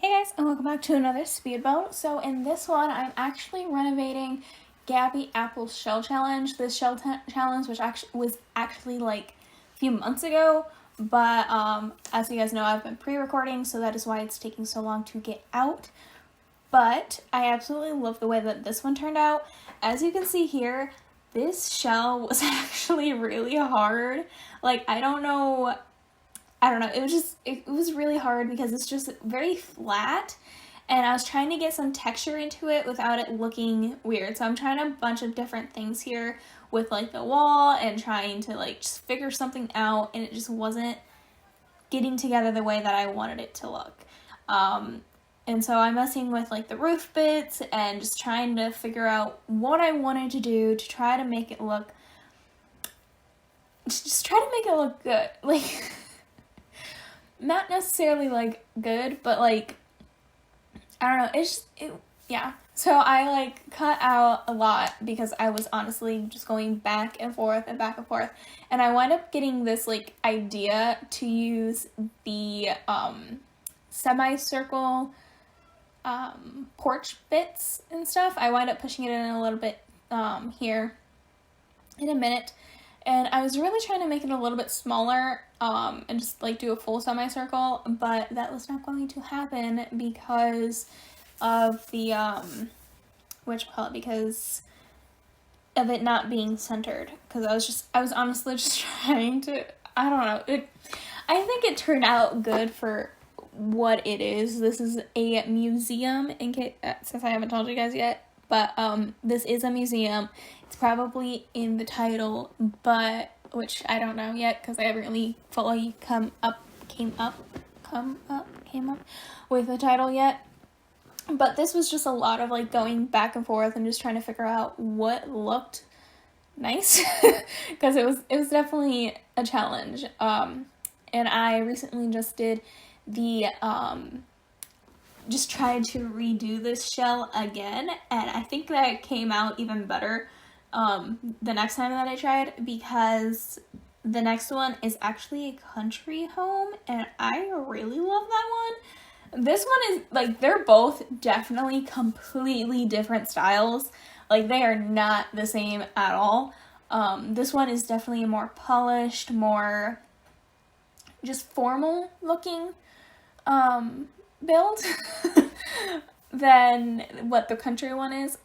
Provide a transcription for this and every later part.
Hey guys, and welcome back to another speedboat. So in this one, I'm actually renovating GabbyApples shell challenge. This challenge, which was actually like a few months ago, but as you guys know, I've been pre-recording, so that is why it's taking so long to get out. But I absolutely love the way that this one turned out. As you can see here, this shell was actually really hard. Like, I don't know, it was really hard because it's just very flat, and I was trying to get some texture into it without it looking weird. So I'm trying a bunch of different things here with like the wall and trying to like just figure something out, and it just wasn't getting together the way that I wanted it to look. And so I'm messing with like the roof bits and just trying to figure out what I wanted to do to try to make it look, good. Like, not necessarily like good, but like, I don't know, yeah. So I like cut out a lot because I was honestly just going back and forth and back and forth, and I wound up getting this like idea to use the semicircle porch bits and stuff. I wind up pushing it in a little bit here in a minute, and I was really trying to make it a little bit smaller and just like do a full semicircle, but that was not going to happen because of the because of it not being centered, because I was honestly just trying to, I don't know, I think it turned out good for what it is. This is a museum, in case, since I haven't told you guys yet, but this is a museum. It's probably in the title, but which I don't know yet because I haven't really fully came up with the title yet. But this was just a lot of like going back and forth and just trying to figure out what looked nice because it was definitely a challenge. And I recently just did the just tried to redo this shell again, and I think that it came out even better the next time that I tried, because the next one is actually a country home, and I really love that one. This one is like, they're both definitely completely different styles. Like, they are not the same at all. This one is definitely more polished, more just formal looking build than what the country one is,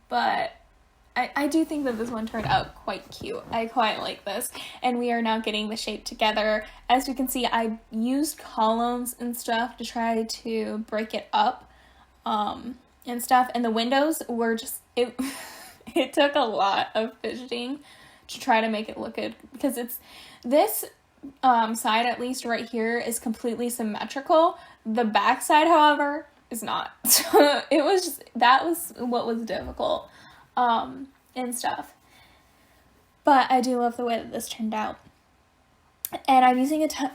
but I do think that this one turned out quite cute. I quite like this, and we are now getting the shape together. As you can see, I used columns and stuff to try to break it up and stuff, and the windows were just, it took a lot of fidgeting to try to make it look good, because it's this side, at least right here, is completely symmetrical. The back side, however, is not. So that was what was difficult and stuff. But I do love the way that this turned out. And I'm using a ton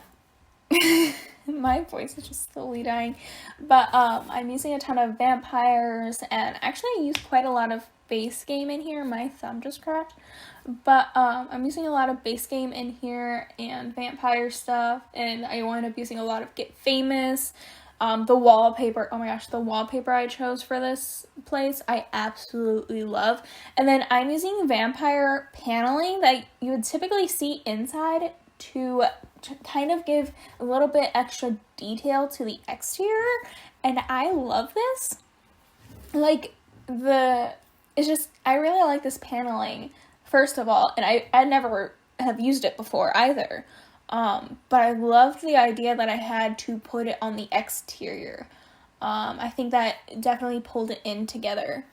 my voice is just slowly dying. But I'm using a ton of vampires, and actually I used quite a lot of base game in here. My thumb just cracked. But I'm using a lot of base game in here and vampire stuff, and I wind up using a lot of Get Famous. The wallpaper, oh my gosh, the wallpaper I chose for this place, I absolutely love. And then I'm using vampire paneling that you would typically see inside to kind of give a little bit extra detail to the exterior, and I love this. Like, it's just, I really like this paneling, first of all, and I never have used it before either. But I loved the idea that I had to put it on the exterior. I think that definitely pulled it in together,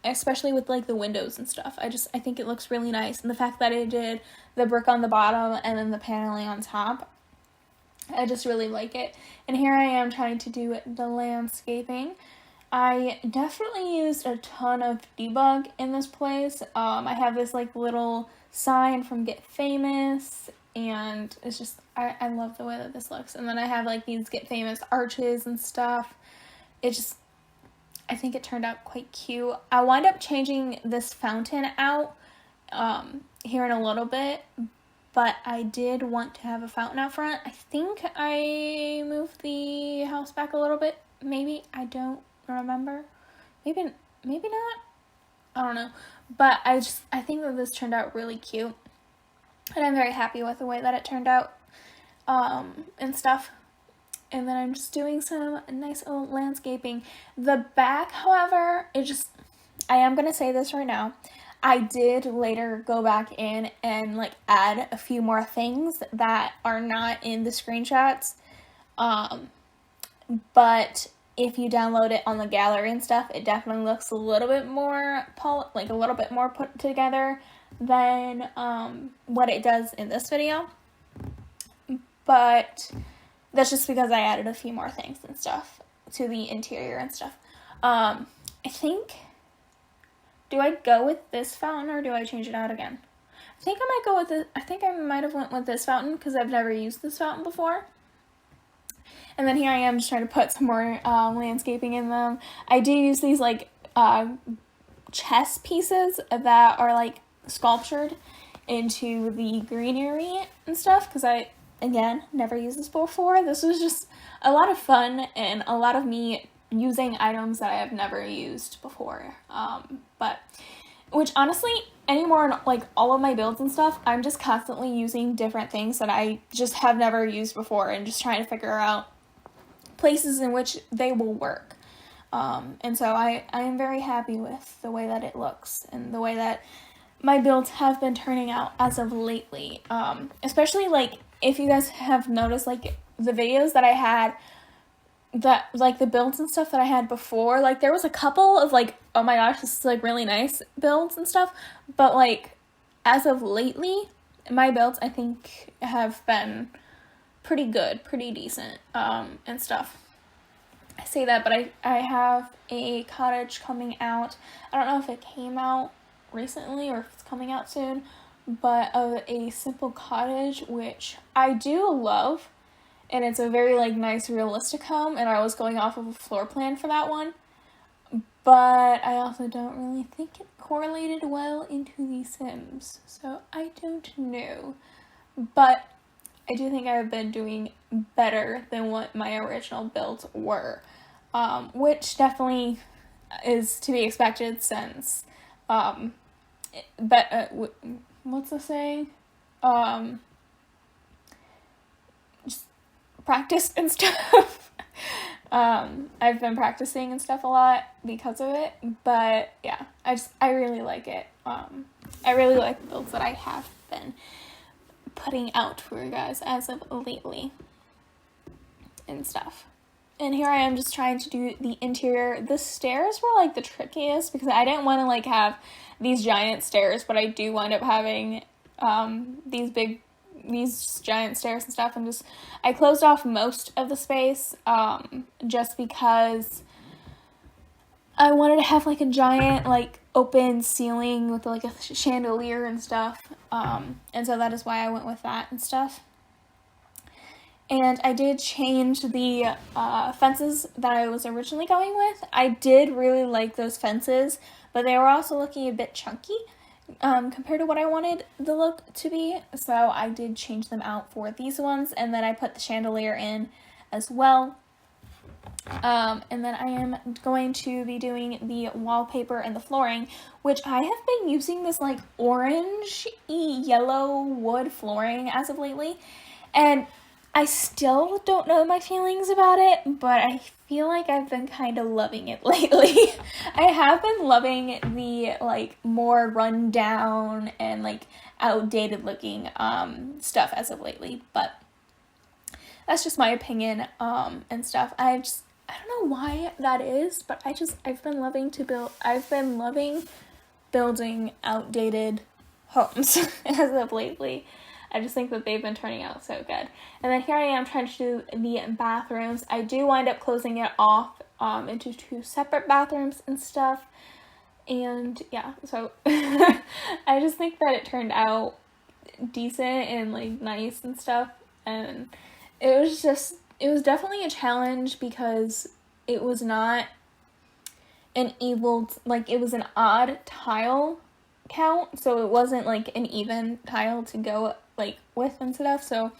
especially with like the windows and stuff. I think it looks really nice, and the fact that it did the brick on the bottom and then the paneling on top, I just really like it. And here I am trying to do the landscaping. I definitely used a ton of debug in this place. I have this like little sign from Get Famous, and it's just, I love the way that this looks. And then I have like these Get Famous arches and stuff. I think it turned out quite cute. I wind up changing this fountain out here in a little bit, but I did want to have a fountain out front. I think I moved the house back a little bit maybe, I don't remember. Maybe not. I don't know. But I think that this turned out really cute. And I'm very happy with the way that it turned out, and stuff. And then I'm just doing some nice old landscaping. The back, however, I am going to say this right now. I did later go back in and like add a few more things that are not in the screenshots. But if you download it on the gallery and stuff, it definitely looks a little bit more put together than what it does in this video. But that's just because I added a few more things and stuff to the interior and stuff. I think, do I go with this fountain or do I change it out again? I think I might go with it. I think I might have went with this fountain because I've never used this fountain before. And then here I am just trying to put some more landscaping in them. I do use these like chess pieces that are like sculptured into the greenery and stuff because I, again, never used this before. This was just a lot of fun and a lot of me using items that I have never used before. But which honestly, anymore in like all of my builds and stuff, I'm just constantly using different things that I just have never used before and just trying to figure out places in which they will work. And so I am very happy with the way that it looks and the way that my builds have been turning out as of lately. Especially like if you guys have noticed like the videos that I had, that like the builds and stuff that I had before, like there was a couple of like, oh my gosh, this is like really nice builds and stuff, but like as of lately, my builds I think have been pretty good, pretty decent, and stuff. I say that, but I have a cottage coming out. I don't know if it came out recently or if it's coming out soon, but of a simple cottage, which I do love, and it's a very like nice realistic home, and I was going off of a floor plan for that one, but I also don't really think it correlated well into the Sims, so I don't know, but I do think I've been doing better than what my original builds were, which definitely is to be expected since, what's the saying? Just practice and stuff. I've been practicing and stuff a lot because of it, but yeah, I really like it. I really like the builds that I have been putting out for you guys as of lately and stuff. And here I am just trying to do the interior. The stairs were like the trickiest because I didn't want to like have these giant stairs, but I do wind up having these giant stairs and stuff, and I closed off most of the space just because I wanted to have like a giant like open ceiling with like a chandelier and stuff, and so that is why I went with that and stuff. And I did change the fences that I was originally going with. I did really like those fences, but they were also looking a bit chunky compared to what I wanted the look to be. So I did change them out for these ones, and then I put the chandelier in as well. And then I am going to be doing the wallpaper and the flooring, which I have been using this like orange yellow wood flooring as of lately, and I still don't know my feelings about it, but I feel like I've been kind of loving it lately. I have been loving the like more rundown and like outdated looking stuff as of lately, but that's just my opinion and stuff. I don't know why that is, but I've been loving building outdated homes as of lately. I just think that they've been turning out so good. And then here I am trying to do the bathrooms. I do wind up closing it off into two separate bathrooms and stuff. And yeah, so I just think that it turned out decent and like nice and stuff. And it was definitely a challenge because it was not it was an odd tile count, so it wasn't like an even tile to go like with and stuff, so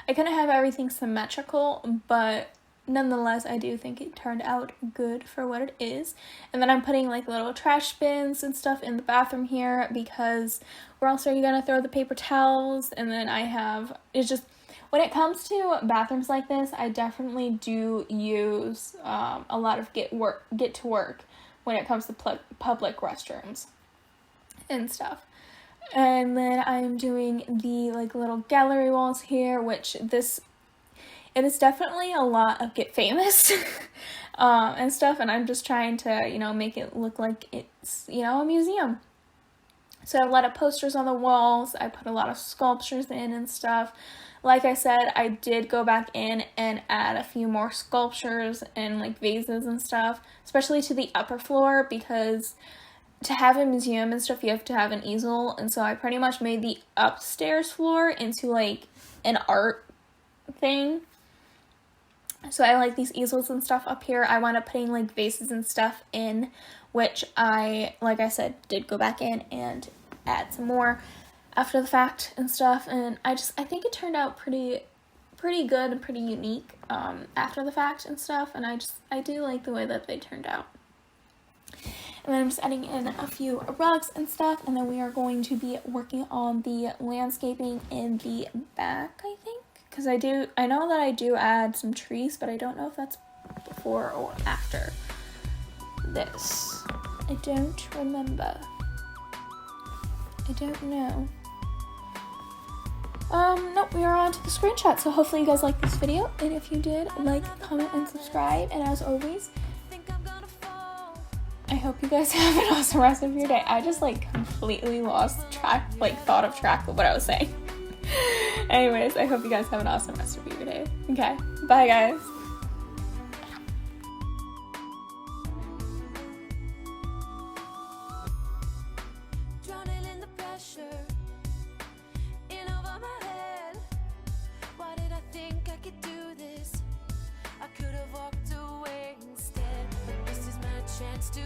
I couldn't have everything symmetrical, but nonetheless, I do think it turned out good for what it is. And then I'm putting like little trash bins and stuff in the bathroom here because we're also gonna throw the paper towels. And then I have, it's just, when it comes to bathrooms like this, I definitely do use a lot of get to work when it comes to public restrooms and stuff. And then I'm doing the like little gallery walls here, which it is definitely a lot of get famous and stuff, and I'm just trying to, you know, make it look like it's, you know, a museum. So I have a lot of posters on the walls, I put a lot of sculptures in and stuff. Like I said, I did go back in and add a few more sculptures and like vases and stuff, especially to the upper floor, because to have a museum and stuff, you have to have an easel, and so I pretty much made the upstairs floor into like an art thing. So I like these easels and stuff up here. I wound up putting like vases and stuff in, which I, like I said, did go back in and add some more after the fact and stuff, and I think it turned out pretty good and pretty unique after the fact and stuff, and I do like the way that they turned out. And then I'm just adding in a few rugs and stuff, and then we are going to be working on the landscaping in the back, I think, because I know that I do add some trees, but I don't know if that's before or after this. I don't remember. I don't know. Nope, we are on to the screenshot, so hopefully you guys liked this video, and if you did, like, comment, and subscribe, and as always, I hope you guys have an awesome rest of your day. I just, like, completely lost track of what I was saying. Anyways, I hope you guys have an awesome rest of your day. Okay, bye guys. Drowning in the pressure in over my head. Why did I think I could do this? I could have walked away instead, but this is my chance to